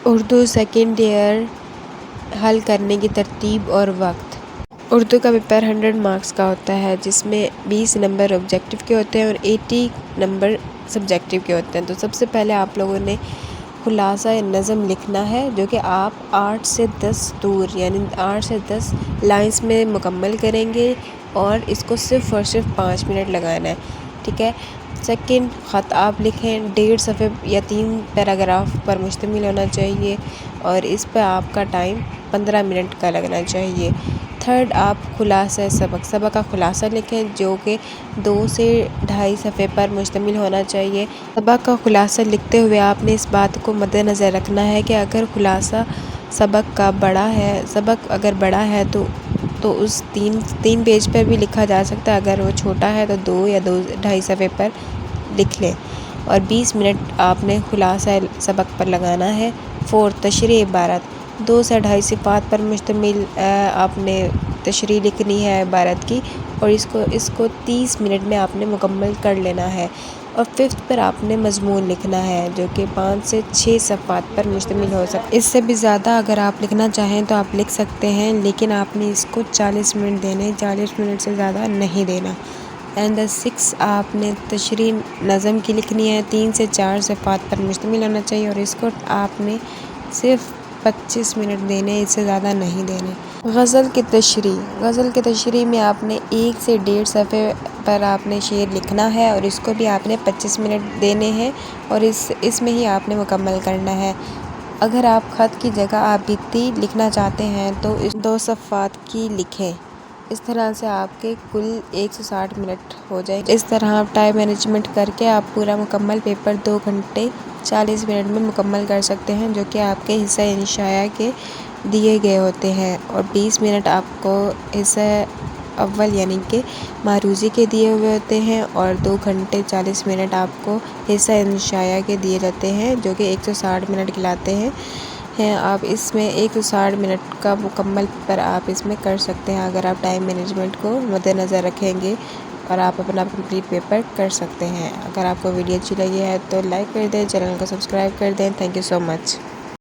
Urdu second year حل کرنے کی ترتیب اور وقت۔ اردو کا پیپر 100 مارکس کا ہوتا ہے، جس میں 20 نمبر آبجیکٹیو کے ہوتے ہیں اور 80 نمبر سبجیکٹیو کے ہوتے ہیں۔ تو سب سے پہلے آپ لوگوں نے خلاصہ نظم لکھنا ہے، جو کہ آپ 8 سے 10 دور یعنی 8 سے 10 لائنز میں مکمل کریں گے، اور اس کو صرف اور صرف 5 منٹ لگانا ہے، ٹھیک ہے۔ سیکنڈ، خط آپ لکھیں 1.5 صفحے یا 3 پیراگراف پر مشتمل ہونا چاہیے، اور اس پہ آپ کا ٹائم 15 منٹ کا لگنا چاہیے۔ تھرڈ، آپ خلاصہ سبق کا خلاصہ لکھیں، جو کہ 2 سے 2.5 صفحے پر مشتمل ہونا چاہیے۔ سبق کا خلاصہ لکھتے ہوئے آپ نے اس بات کو مد نظر رکھنا ہے کہ اگر خلاصہ سبق اگر بڑا ہے تو اس 3 پیج پر بھی لکھا جا سکتا ہے، اگر وہ چھوٹا ہے تو 2 یا 2.5 صفحے پر لکھ لیں، اور 20 منٹ آپ نے خلاصہ سبق پر لگانا ہے۔ فورتھ، تشریح عبارت 2 سے 2.5 صفحات پر مشتمل آپ نے تشریح لکھنی ہے عبارت کی، اور اس کو 30 منٹ میں آپ نے مکمل کر لینا ہے۔ اور ففتھ پر آپ نے مضمون لکھنا ہے، جو کہ 5 سے 6 صفحات پر مشتمل ہو سکتا ہے۔ اس سے بھی زیادہ اگر آپ لکھنا چاہیں تو آپ لکھ سکتے ہیں، لیکن آپ نے اس کو 40 منٹ دینے، 40 منٹ سے زیادہ نہیں دینا۔ اینڈ سکس، آپ نے تشریح نظم کی لکھنی ہے، 3 سے 4 صفحات پر مشتمل ہونا چاہیے، اور اس کو آپ نے صرف 25 منٹ دینے، اس سے زیادہ نہیں دینے۔ غزل کی تشریح میں آپ نے 1 سے 1.5 صفحے پر آپ نے شعر لکھنا ہے، اور اس کو بھی آپ نے 25 منٹ دینے ہیں، اور اس میں ہی آپ نے مکمل کرنا ہے۔ اگر آپ خط کی جگہ آبیتی لکھنا چاہتے ہیں تو اس 2 صفحات کی لکھیں۔ اس طرح سے آپ کے کل 160 منٹ ہو جائیں گے۔ اس طرح آپ ٹائم مینجمنٹ کر کے آپ پورا مکمل پیپر 2 گھنٹے 40 منٹ میں مکمل کر سکتے ہیں، جو کہ آپ کے حصہ انشاء کے دیے گئے ہوتے ہیں، اور 20 منٹ آپ کو حصہ اول یعنی کہ معروضی کے دیے ہوئے ہوتے ہیں، اور 2 گھنٹے 40 منٹ آپ کو حصہ انشاء کے دیے جاتے ہیں، جو کہ 160 منٹ کہلاتے ہیں۔ آپ اس میں 160 منٹ کا مکمل پیپر آپ اس میں کر سکتے ہیں، اگر آپ ٹائم مینجمنٹ کو مد نظر رکھیں گے، اور آپ اپنا کمپلیٹ پیپر کر سکتے ہیں۔ اگر آپ کو ویڈیو اچھی لگی ہے تو لائک کر دیں، چینل کو سبسکرائب کر دیں۔ Thank you so much.